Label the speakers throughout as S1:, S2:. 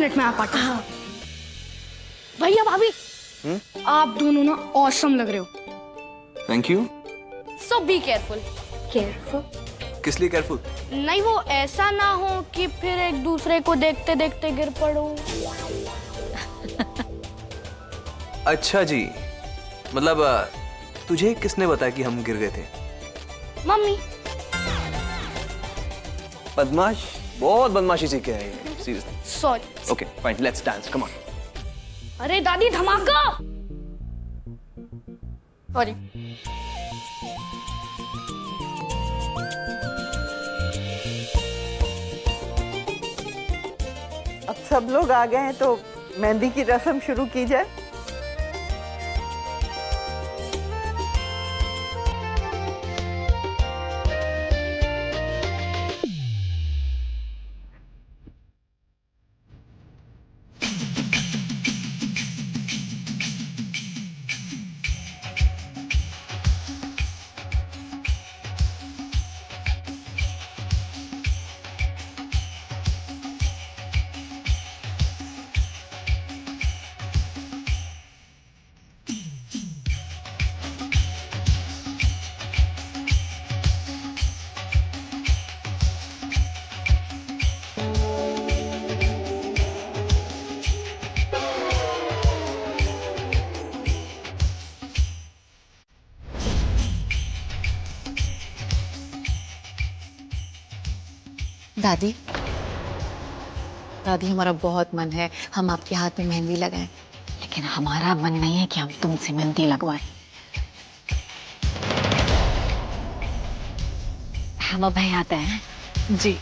S1: Minute में आ party. हाँ। भैया भाभी, आप दोनों ना ऑसम लग रहे हो।
S2: Thank you.
S1: So be careful. Careful?
S2: किस लिए केयरफुल?
S1: नहीं, वो ऐसा ना हो कि फिर एक दूसरे को देखते देखते गिर पड़ो।
S2: अच्छा जी, मतलब तुझे किसने बताया कि हम गिर गए थे?
S1: मम्मी।
S2: बदमाश, बहुत बदमाशी सीख के आई है, seriously.
S1: Sorry.
S2: Okay fine, let's dance, come on.
S1: अरे दादी, धमाका। सॉरी।
S3: अब सब लोग आ गए हैं तो मेहंदी की रस्म शुरू की जाए।
S4: दादी, दादी हमारा बहुत मन है हम आपके हाथ में मेहंदी लगाएं, लेकिन हमारा मन नहीं है कि हम तुमसे मेहंदी लगवाएं। हम अब भाई आते हैं जी।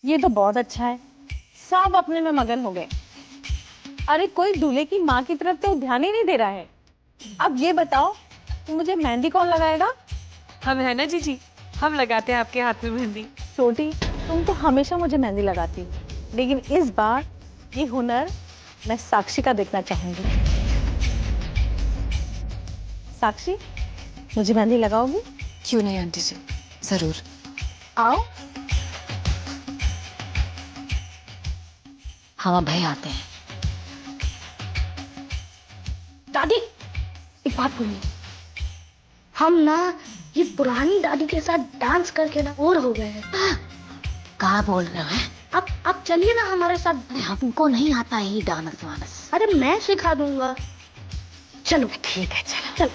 S5: ये तो बहुत अच्छा है, सब अपने में मगन हो गए। अरे कोई दूल्हे की माँ की तरफ तो ध्यान ही नहीं दे रहा है। अब ये बताओ कि मुझे मेहंदी कौन लगाएगा?
S6: हम है ना जीजी, हम लगाते हैं आपके हाथ में मेहंदी।
S5: छोटी, तुम तो हमेशा मुझे मेहंदी लगाती हो, लेकिन इस बार ये हुनर मैं साक्षी का देखना चाहूंगी। साक्षी, मुझे मेहंदी लगाओगी?
S4: क्यों नहीं आंटी जी, जरूर।
S5: आओ।
S4: हम अब भाई आते हैं।
S1: दादी, एक बात बोलिए। हम ना ये पुरानी दादी के साथ डांस करके ना बोर हो गए हैं।
S4: कहाँ बोल रहे हो?
S1: आप चलिए ना हमारे साथ।
S4: हमको नहीं आता है ये डांस वानस।
S1: अरे मैं सिखा दूंगा। चलो।
S4: ठीक है, चलो।
S1: चलो।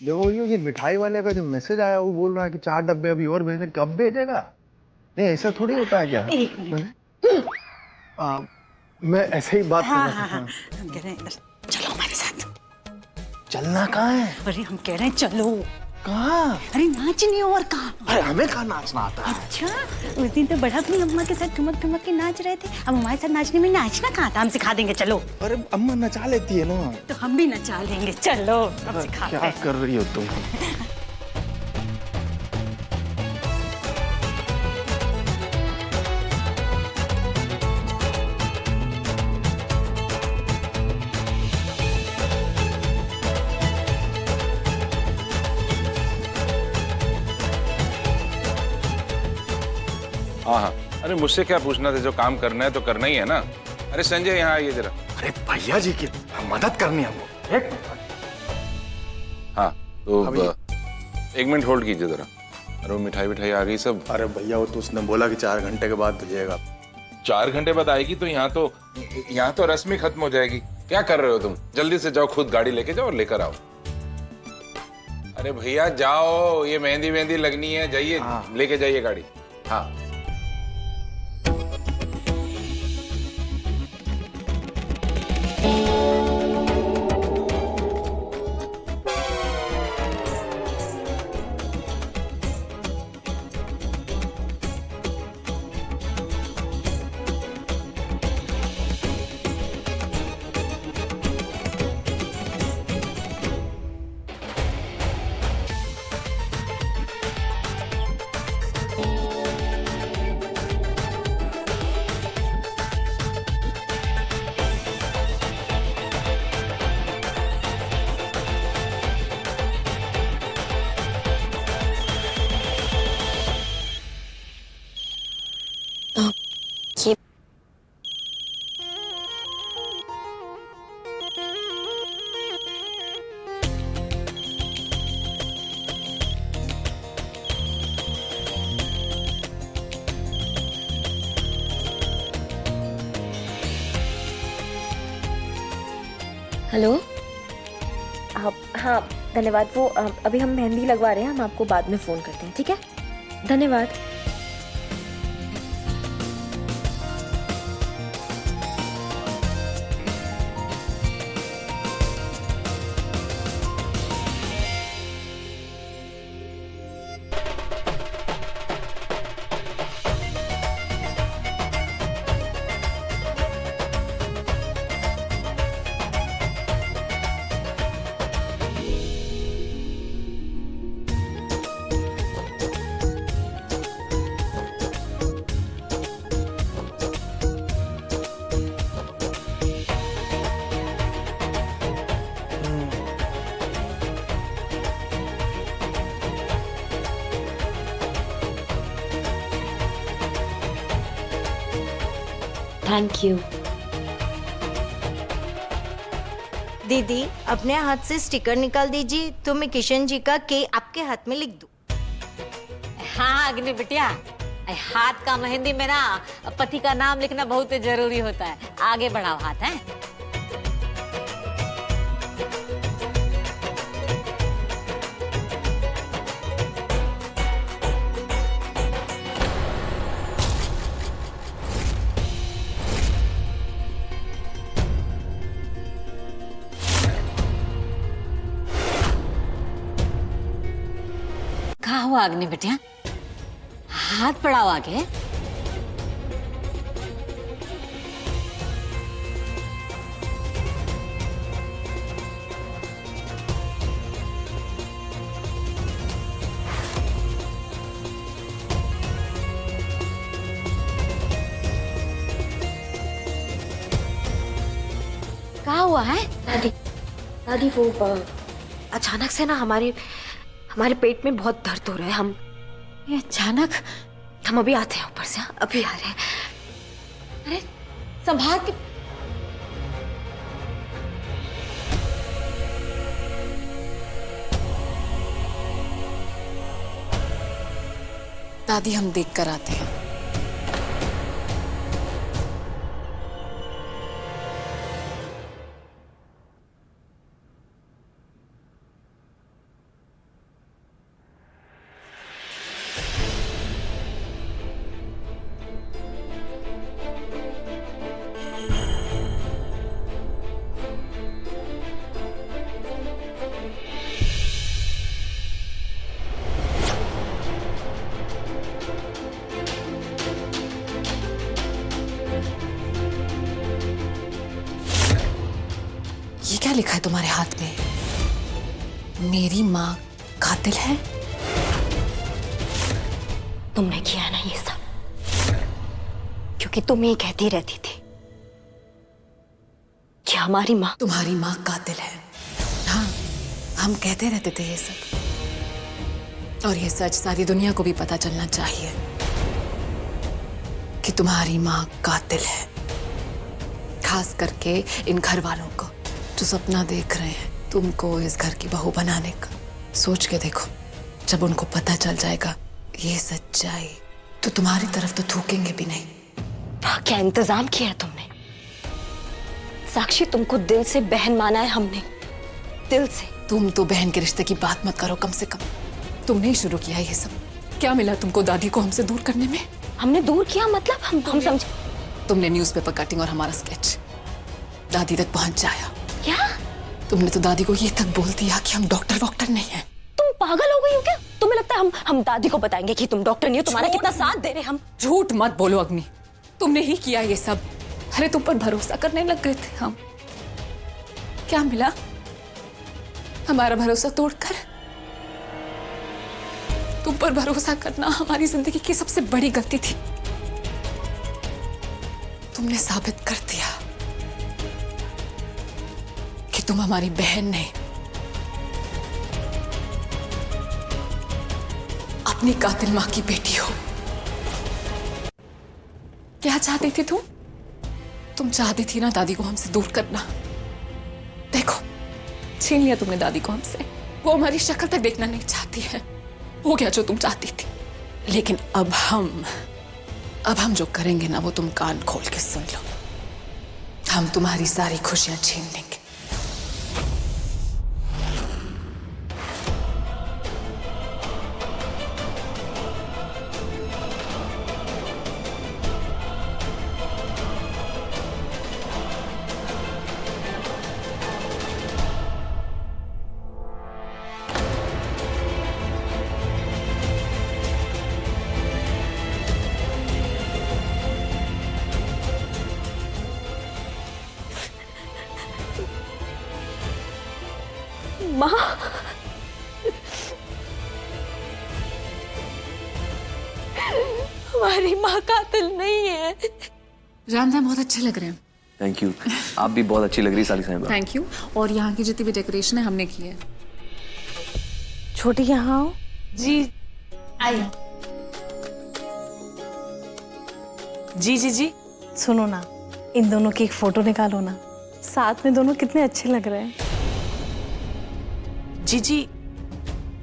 S7: देखो ये मिठाई वाले का जो मैसेज आया वो बोल रहा है कि 4 डब्बे अभी और भेजने, कब भेजेगा? नहीं ऐसा थोड़ी होता है क्या?
S5: एक मिनट।
S7: मैं ऐसे ही बात कर रहा था।
S4: हम कह रहे हैं चलो हमारे साथ।
S7: चलना कहाँ है?
S4: अरे हम कह रहे हैं चलो।
S7: कहाँ?
S4: अरे नाचने और कहाँ?
S7: अरे हमें कहाँ नाचना आता है?
S4: अच्छा, उस दिन तो बड़ा अपनी अम्मा के साथ ठुमक ठुमक के नाच रहे थे, अब हमारे साथ नाचने में नाचना कहाँ था? हम सिखा देंगे, चलो।
S7: अरे अम्मा नचा लेती है ना।
S4: तो हम भी नचा लेंगे, चलो हम सिखाते
S7: क्या
S4: हैं।
S7: कर रही हो तुम?
S8: हाँ हाँ, अरे मुझसे क्या पूछना था, जो काम करना है तो करना ही है ना। अरे संजय यहाँ आइए जरा।
S7: अरे भैया जी की मदद करनी है हमको। एक
S8: हाँ तो एक मिनट होल्ड कीजिए जरा। अरे वो मिठाई विठाई आ गई सब।
S7: अरे भैया वो तो उसने बोला कि 4 घंटे के बाद भेजेगा।
S8: 4 घंटे बाद आएगी तो यहाँ तो रस्म ही खत्म हो जाएगी। क्या कर रहे हो तुम? जल्दी से जाओ, खुद गाड़ी लेके जाओ और लेकर आओ। अरे भैया जाओ, ये मेहंदी मेहंदी लगनी है, जाइए लेके जाइए गाड़ी। हाँ
S9: हेलो। हाँ धन्यवाद। वो अभी हम मेहंदी लगवा रहे हैं, हम आपको बाद में फ़ोन करते हैं, ठीक है? धन्यवाद।
S1: Thank you.
S4: दीदी अपने हाथ से स्टिकर निकाल दीजिए तो मैं किशन जी का के आपके हाथ में लिख दूं।
S10: हाँ अग्नि बिटिया, हाथ का मेहंदी में ना पति का नाम लिखना बहुत जरूरी होता है। आगे बढ़ाओ हाथ है। कहाँ हुआ अग्नि बिटिया? हाथ बढ़ाओ आगे। कहाँ हुआ है?
S9: दादी दादी वो अचानक से ना हमारे पेट में बहुत दर्द हो रहा है।
S10: ये अचानक?
S9: हम अभी आते हैं ऊपर से। अभी आ रहे हैं।
S10: अरे संभाल के।
S6: दादी हम देख कर आते हैं। ये क्या लिखा है तुम्हारे हाथ में? मेरी माँ कातिल है?
S9: तुमने किया ना ये सब, क्योंकि तुम ये कहती रहती थी कि हमारी माँ।
S6: तुम्हारी माँ कातिल है। हाँ हम कहते रहते थे ये सब, और ये सच सारी दुनिया को भी पता चलना चाहिए कि तुम्हारी माँ कातिल है। खास करके इन घर वालों को जो सपना देख रहे हैं तुमको इस घर की बहू बनाने का। सोच के देखो, जब उनको पता चल जाएगा ये सच्चाई तो तुम्हारी तरफ तो थूकेंगे भी नहीं।
S9: क्या इंतजाम किया है तुमने? साक्षी, तुमको दिल से बहन माना है हमने, दिल से।
S6: तुम तो बहन के रिश्ते की बात मत करो, कम से कम तुमने ही शुरू किया ये सब। क्या मिला तुमको दादी को हमसे दूर करने में?
S9: हमने दूर किया मतलब हम समझे।
S6: तुमने न्यूज़पेपर कटिंग और हमारा स्केच दादी तक पहुंच जाया।
S9: क्या?
S6: तुमने तो दादी को ये तक बोल दिया कि हम डॉक्टर वॉक्टर नहीं है।
S9: तुम पागल हो गई हो क्या? तुम्हें लगता है हम दादी को बताएंगे कि तुम डॉक्टर नहीं हो? तुम्हारा कितना साथ दे रहे हम।
S6: झूठ मत बोलो अग्नि, तुमने ही किया ये सब। अरे तुम पर भरोसा करने लग गए थे हम। क्या मिला हमारा भरोसा तोड़कर? तुम पर भरोसा करना हमारी जिंदगी की सबसे बड़ी गलती थी। तुमने साबित कर दिया कि तुम हमारी बहन नहीं, अपनी कातिल मां की बेटी हो। क्या चाहती थी तुम चाहती थी ना दादी को हमसे दूर करना। देखो, छीन लिया तुमने दादी को हमसे। वो हमारी शक्ल तक देखना नहीं चाहती है। हो गया जो तुम चाहती थी। लेकिन अब हम जो करेंगे ना, वो तुम कान खोल के सुन लो। हम तुम्हारी सारी खुशियां छीन लेंगे।
S9: माँ, हमारी माँ कातिल नहीं है।
S6: राम साहब बहुत अच्छे लग रहे हैं।
S2: Thank you. आप भी बहुत अच्छी लग रही है साली साहिबा।
S6: Thank you. और यहाँ की जितनी भी डेकोरेशन है हमने की है।
S5: छोटी यहाँ आओ।
S1: जी आई। जी
S5: सुनो ना, इन दोनों की एक फोटो निकालो ना। साथ में दोनों कितने अच्छे लग रहे हैं।
S1: जी,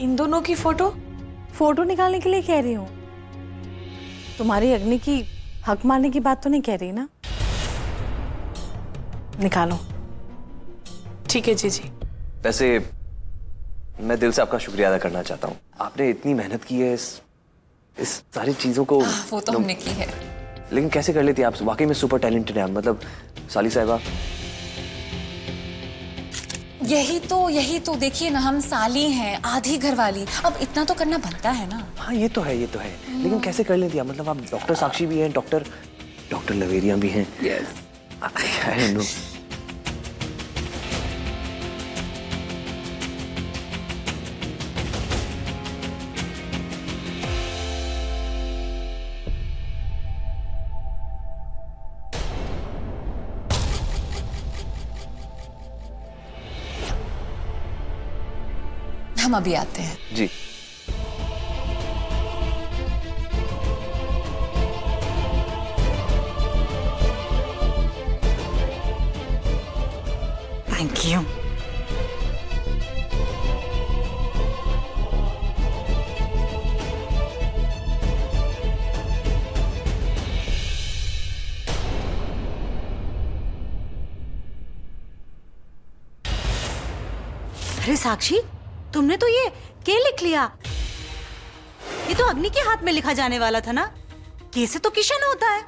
S1: इन दोनों की
S5: फोटो निकालने के लिए कह रही हूँ। तुम्हारी अग्नि की हक मारने की बात तो नहीं कह रही ना? निकालो।
S1: ठीक है जी।
S2: वैसे मैं दिल से आपका शुक्रिया अदा करना चाहता हूँ। आपने इतनी मेहनत की है इस सारी चीजों को।
S6: वो तो हमने की है।
S2: लेकिन कैसे कर लेती हैं आप? वाकई में सुपर टैलेंटेड है। मतलब साली साहिबा,
S6: यही तो देखिए ना, हम साली हैं, आधी घरवाली। अब इतना तो करना बनता है ना।
S2: हाँ ये तो है। लेकिन कैसे कर लेती हैं? मतलब आप डॉक्टर साक्षी भी हैं, डॉक्टर लवेरिया भी हैं।
S6: यस।
S2: I don't know.
S6: हम अभी आते हैं।
S2: जी।
S3: Thank you.
S4: अरे साक्षी, तुमने तो ये के लिख लिया? ये तो अग्नि के हाथ में लिखा जाने वाला था ना। के से तो किशन होता है।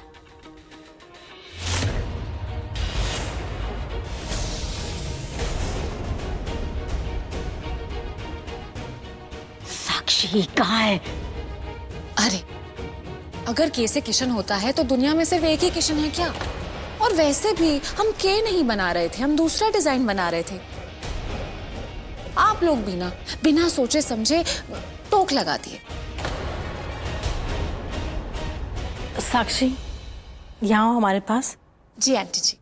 S9: साक्षी कहाँ है?
S6: अरे अगर के से किशन होता है तो दुनिया में सिर्फ एक ही किशन है क्या? और वैसे भी हम के नहीं बना रहे थे, हम दूसरा डिजाइन बना रहे थे। आप लोग भी ना बिना सोचे समझे टोक लगा दिए।
S5: साक्षी, यहाँ आओ हमारे पास।
S6: जी आंटी जी।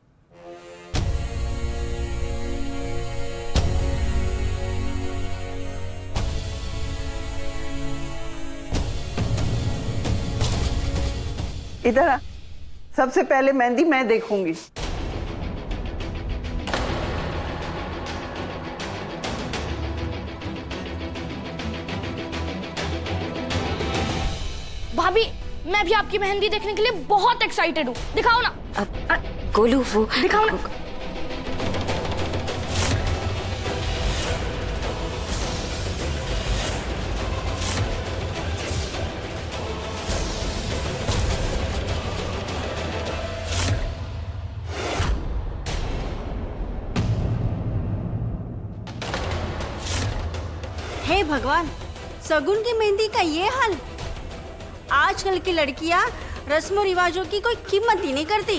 S3: इधर आ। सबसे पहले मेहंदी मैं देखूंगी।
S1: भाभी, मैं भी आपकी मेहंदी देखने के लिए बहुत एक्साइटेड हूँ। दिखाओ ना।
S9: गोलू, वो
S1: दिखाओ ना।
S11: हे भगवान, सगुन की मेहंदी का ये हाल। आजकल की लड़कियां रस्मों रिवाजों की कोई कीमत ही नहीं करती।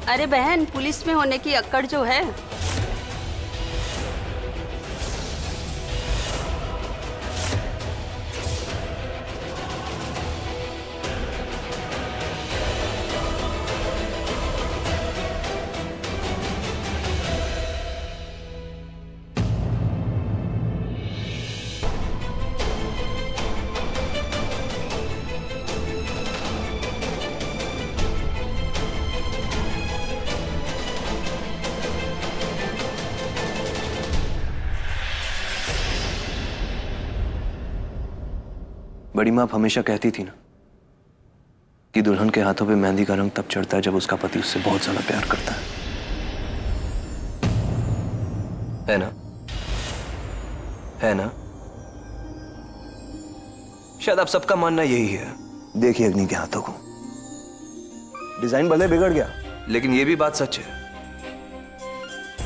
S11: अरे बहन, पुलिस में होने की अक्कड़ जो है।
S2: बड़ी माँ हमेशा कहती थी ना कि दुल्हन के हाथों पे मेहंदी का रंग तब चढ़ता है जब उसका पति उससे बहुत ज्यादा प्यार करता है ना? है ना? शायद आप सबका मानना यही है। देखिए अग्नि के हाथों को, डिजाइन भले बिगड़ गया, लेकिन यह भी बात सच है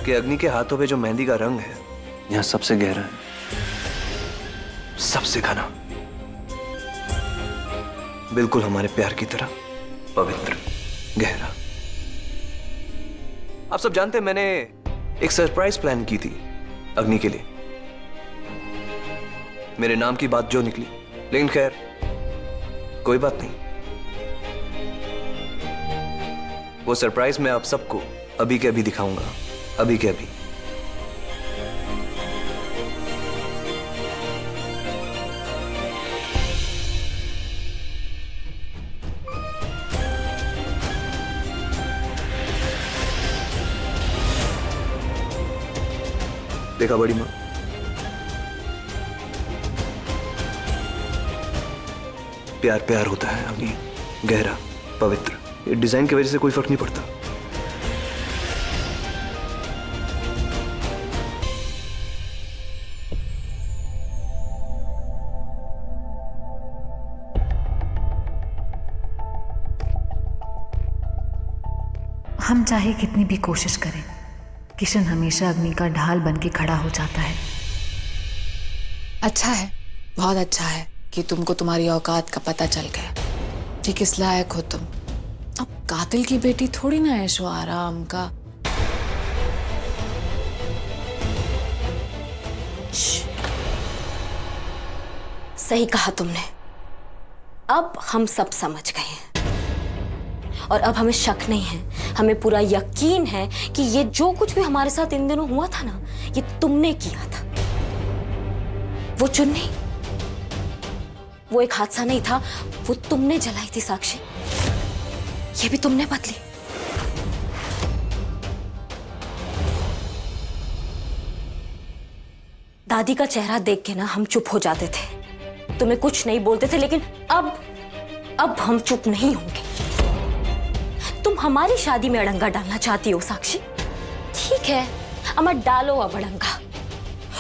S2: कि अग्नि के हाथों पे जो मेहंदी का रंग है यहां सबसे गहरा है, सबसे घना, बिल्कुल हमारे प्यार की तरह पवित्र, गहरा। आप सब जानते हैं मैंने एक सरप्राइज प्लान की थी अग्नि के लिए। मेरे नाम की बात जो निकली, लेकिन खैर कोई बात नहीं। वो सरप्राइज मैं आप सबको अभी के अभी दिखाऊंगा, अभी के अभी। देखा बड़ी माँ, प्यार प्यार होता है अग्नि, गहरा, पवित्र। ये डिजाइन की वजह से कोई फर्क नहीं पड़ता।
S6: हम चाहे कितनी भी कोशिश करें, किशन हमेशा अग्नि का ढाल बन के खड़ा हो जाता है। अच्छा है, बहुत अच्छा है कि तुमको तुम्हारी औकात का पता चल गया कि किस लायक हो तुम। अब कातिल की बेटी थोड़ी ना ऐशो आराम का।
S9: सही कहा तुमने। अब हम सब समझ गए हैं और अब हमें शक नहीं है, हमें पूरा यकीन है कि ये जो कुछ भी हमारे साथ इन दिनों हुआ था ना, ये तुमने किया था। वो चुन्नी, वो एक हादसा नहीं था, वो तुमने जलाई थी साक्षी। ये भी तुमने बदली। दादी का चेहरा देख के ना हम चुप हो जाते थे, तुम्हें कुछ नहीं बोलते थे, लेकिन अब हम चुप नहीं होंगे। तुम हमारी शादी में अड़ंगा डालना चाहती हो साक्षी? ठीक है, अमर डालो अब अड़ंगा,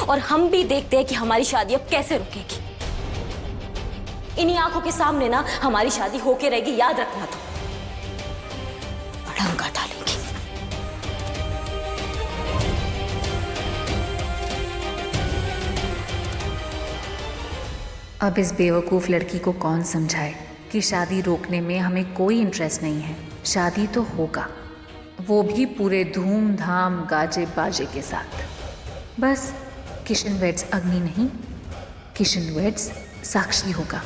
S9: और हम भी देखते हैं कि हमारी शादी अब कैसे रुकेगी। इन्हीं आंखों के सामने ना हमारी शादी होके रहेगी, याद रखना। तो अड़ंगा डालेंगे।
S6: अब इस बेवकूफ लड़की को कौन समझाए कि शादी रोकने में हमें कोई इंटरेस्ट नहीं है। शादी तो होगा, वो भी पूरे धूमधाम गाजे बाजे के साथ। बस किशन वेड्स अग्नि नहीं, किशन वेड्स साक्षी होगा।